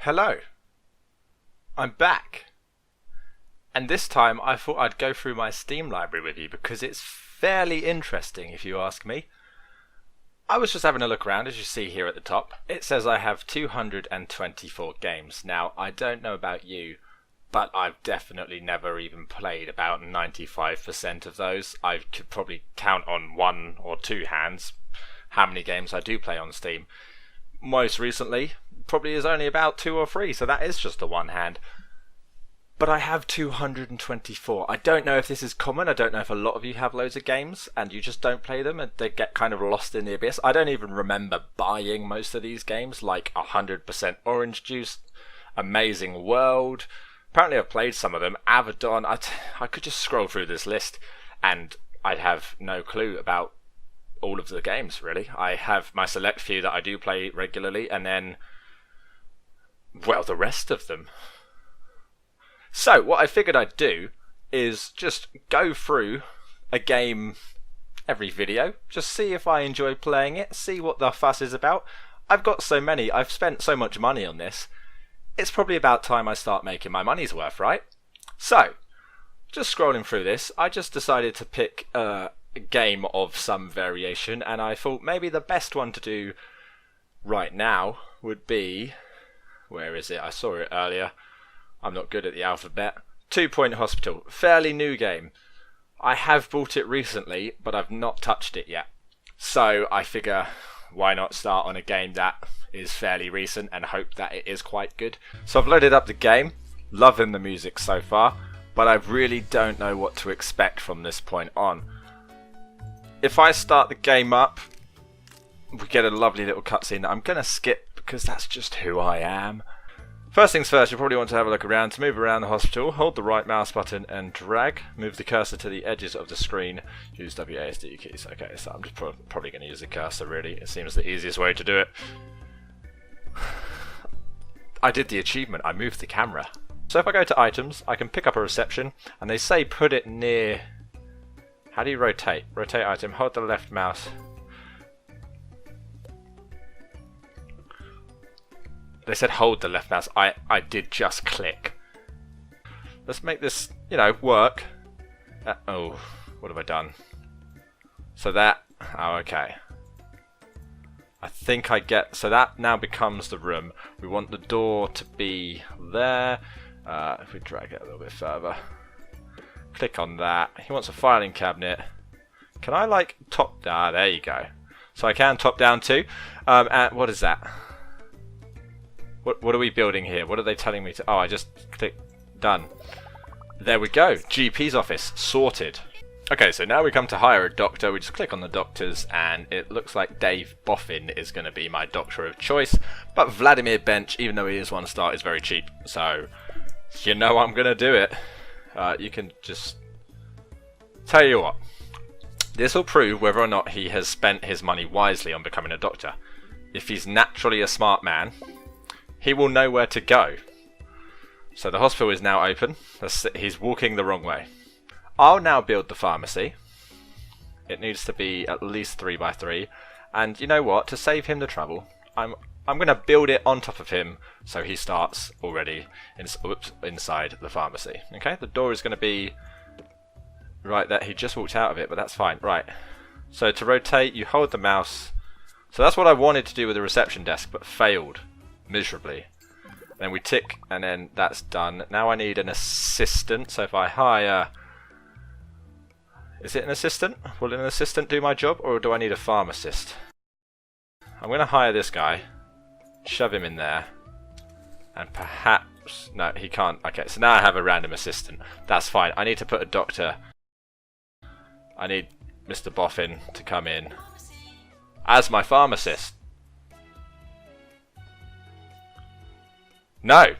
Hello, I'm back. And this time I thought I'd go through my Steam library with you because it's fairly interesting if you ask me. I was just having a look around, as you see here at the top. It says I have 224 games. Now, I don't know about you, but I've definitely never even played about 95% of those. I could probably count on one or two hands how many games I do play on Steam. Most recently, probably is only about 2 or 3, so that is just the one hand. But I have 224. I don't know if this is common. I don't know if a lot of you have loads of games and you just don't play them and they get kind of lost in the abyss. I don't even remember buying most of these games, like 100% Orange Juice, Amazing World. Apparently I've played some of them. Avedon. I could just scroll through this list and I'd have no clue about all of the games, really. I have my select few that I do play regularly and then, well, the rest of them. So what I figured I'd do is just go through a game every video, just see if I enjoy playing it, see what the fuss is about. I've got so many, I've spent so much money on this, it's probably about time I start making my money's worth, right? So, just scrolling through this, I just decided to pick a game of some variation, and I thought maybe the best one to do right now would be, where is it? I saw it earlier. I'm not good at the alphabet. 2 Point Hospital. Fairly new game. I have bought it recently, but I've not touched it yet. So I figure, why not start on a game that is fairly recent and hope that it is quite good. So I've loaded up the game. Loving the music so far, but I really don't know what to expect from this point on. If I start the game up, we get a lovely little cutscene that I'm going to skip because that's just who I am. First things first, you probably want to have a look around. To move around the hospital, hold the right mouse button and drag. Move the cursor to the edges of the screen. Use WASD keys. Okay, so I'm just probably going to use the cursor, really. It seems the easiest way to do it. I did the achievement. I moved the camera. So if I go to items, I can pick up a reception, and they say put it near... How do you rotate? Rotate item, hold the left mouse. They said hold the left mouse. I did just click. Let's make this, work. Oh, what have I done? So that, okay. I think I get, so that now becomes the room. We want the door to be there. If we drag it a little bit further. Click on that. He wants a filing cabinet. Can I top down? There you go. So I can top down too. And what is that? What are we building here? What are they telling me to... Oh, I just click done. There we go. GP's office. Sorted. Okay, so now we come to hire a doctor. We just click on the doctors and it looks like Dave Boffin is going to be my doctor of choice. But Vladimir Bench, even though he is 1 star, is very cheap. So, I'm going to do it. You can just... Tell you what. This will prove whether or not he has spent his money wisely on becoming a doctor. If he's naturally a smart man... he will know where to go. So the hospital is now open. He's walking the wrong way. I'll now build the pharmacy. It needs to be at least 3 by 3. And you know what? To save him the trouble, I'm going to build it on top of him so he starts already inside the pharmacy. Okay, the door is going to be right there. He just walked out of it, but that's fine. Right. So to rotate, you hold the mouse. So that's what I wanted to do with the reception desk, but failed miserably. Then we tick and then that's done. Now I need an assistant, so if I hire... Is it an assistant? Will an assistant do my job or do I need a pharmacist? I'm going to hire this guy, shove him in there, and perhaps... No, he can't. Okay, so now I have a random assistant. That's fine. I need to put a doctor. I need Mr. Boffin to come in as my pharmacist. No.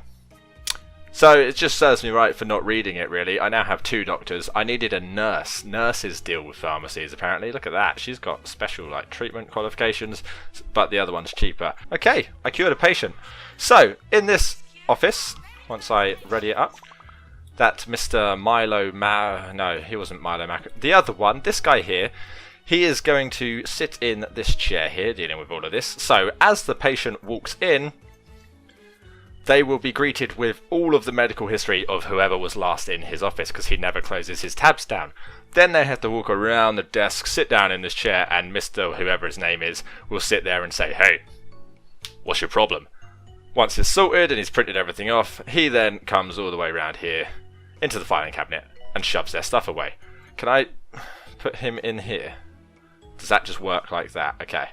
So it just serves me right for not reading it, really. I now have 2 doctors. I needed a nurse. Nurses deal with pharmacies, apparently. Look at that. She's got special treatment qualifications, but the other one's cheaper. Okay, I cured a patient. So, in this office, once I ready it up, that Mr. No, he wasn't Milo Mac. The other one, this guy here, he is going to sit in this chair here, dealing with all of this. So, as the patient walks in, they will be greeted with all of the medical history of whoever was last in his office, because he never closes his tabs down. Then they have to walk around the desk, sit down in this chair, and Mr. whoever his name is will sit there and say, "Hey, what's your problem?" Once it's sorted and he's printed everything off, he then comes all the way around here into the filing cabinet and shoves their stuff away. Can I put him in here? Does that just work like that? Okay.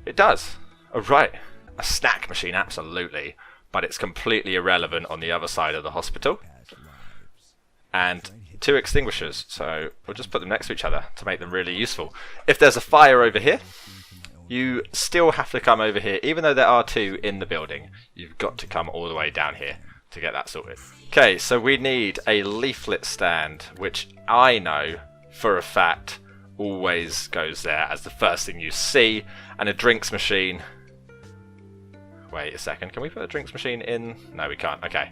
It does. Oh, right. A snack machine, absolutely. But it's completely irrelevant on the other side of the hospital. And 2 extinguishers. So we'll just put them next to each other to make them really useful. If there's a fire over here, you still have to come over here. Even though there are 2 in the building, you've got to come all the way down here to get that sorted. Okay, so we need a leaflet stand, which I know for a fact always goes there as the first thing you see, and a drinks machine. Wait a second, can we put a drinks machine in? No, we can't. Okay,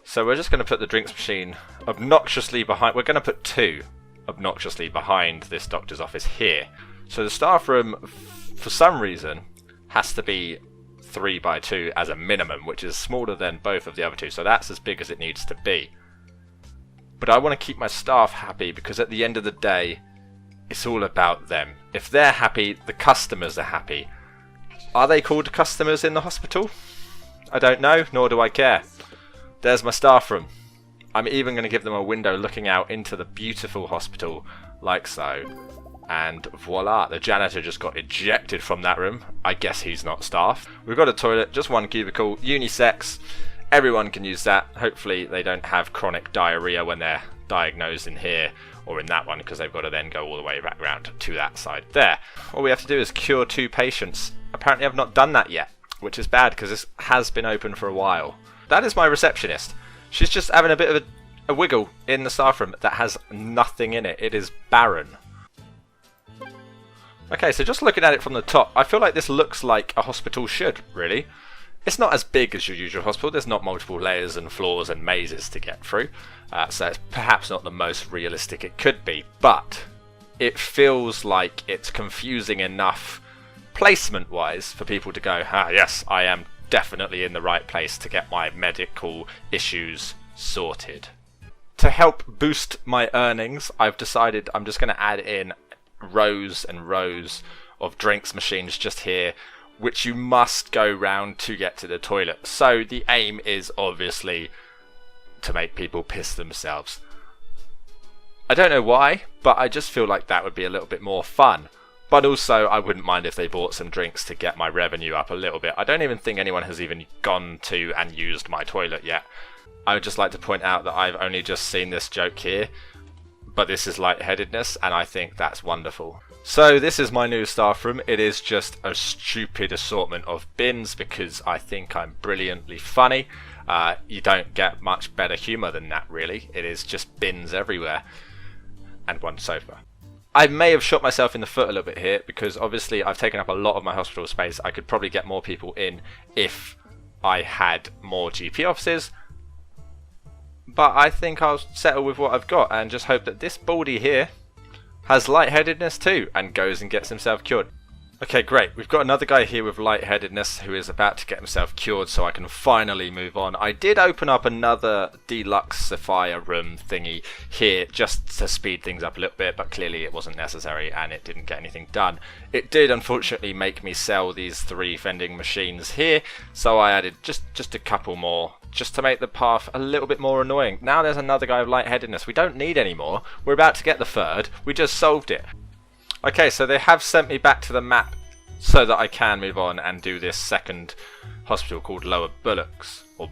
so we're just going to put the drinks machine obnoxiously behind. We're going to put 2 obnoxiously behind this doctor's office here. So the staff room, for some reason, has to be 3 by 2 as a minimum, which is smaller than both of the other 2, so that's as big as it needs to be. But I want to keep my staff happy, because at the end of the day, it's all about them. If they're happy, the customers are happy. Are they called customers in the hospital? I don't know, nor do I care. There's my staff room. I'm even going to give them a window looking out into the beautiful hospital, like so. And voila, the janitor just got ejected from that room. I guess he's not staff. We've got a toilet, just 1 cubicle, unisex. Everyone can use that. Hopefully they don't have chronic diarrhea when they're diagnosed in here or in that one, because they've got to then go all the way back round to that side there. All we have to do is cure 2 patients. Apparently I've not done that yet, which is bad because this has been open for a while. That is my receptionist. She's just having a bit of a wiggle in the staff room that has nothing in it. It is barren. Okay, so just looking at it from the top, I feel like this looks like a hospital should, really. It's not as big as your usual hospital. There's not multiple layers and floors and mazes to get through. So it's perhaps not the most realistic it could be, but it feels like it's confusing enough placement-wise for people to go, ah, yes, I am definitely in the right place to get my medical issues sorted. To help boost my earnings, I've decided I'm just going to add in rows and rows of drinks machines just here, which you must go round to get to the toilet. So the aim is obviously to make people piss themselves. I don't know why, but I just feel like that would be a little bit more fun. But also, I wouldn't mind if they bought some drinks to get my revenue up a little bit. I don't even think anyone has even gone to and used my toilet yet. I would just like to point out that I've only just seen this joke here, but this is lightheadedness, and I think that's wonderful. So this is my new staff room. It is just a stupid assortment of bins because I think I'm brilliantly funny. You don't get much better humour than that, really. It is just bins everywhere. And 1 sofa. I may have shot myself in the foot a little bit here because obviously I've taken up a lot of my hospital space. I could probably get more people in if I had more GP offices. But I think I'll settle with what I've got and just hope that this baldy here has lightheadedness too and goes and gets himself cured. Okay, great. We've got another guy here with lightheadedness who is about to get himself cured, so I can finally move on. I did open up another deluxe Sapphire room thingy here just to speed things up a little bit, but clearly it wasn't necessary and it didn't get anything done. It did unfortunately make me sell these 3 vending machines here, so I added just a couple more just to make the path a little bit more annoying. Now there's another guy with lightheadedness. We don't need any more. We're about to get the 3rd. We just solved it. Okay, so they have sent me back to the map so that I can move on and do this 2nd hospital called Lower Bullocks, or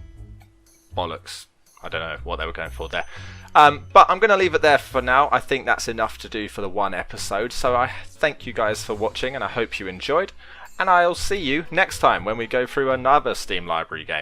Bollocks. I don't know what they were going for there. But I'm going to leave it there for now. I think that's enough to do for the 1 episode. So I thank you guys for watching and I hope you enjoyed. And I'll see you next time when we go through another Steam Library game.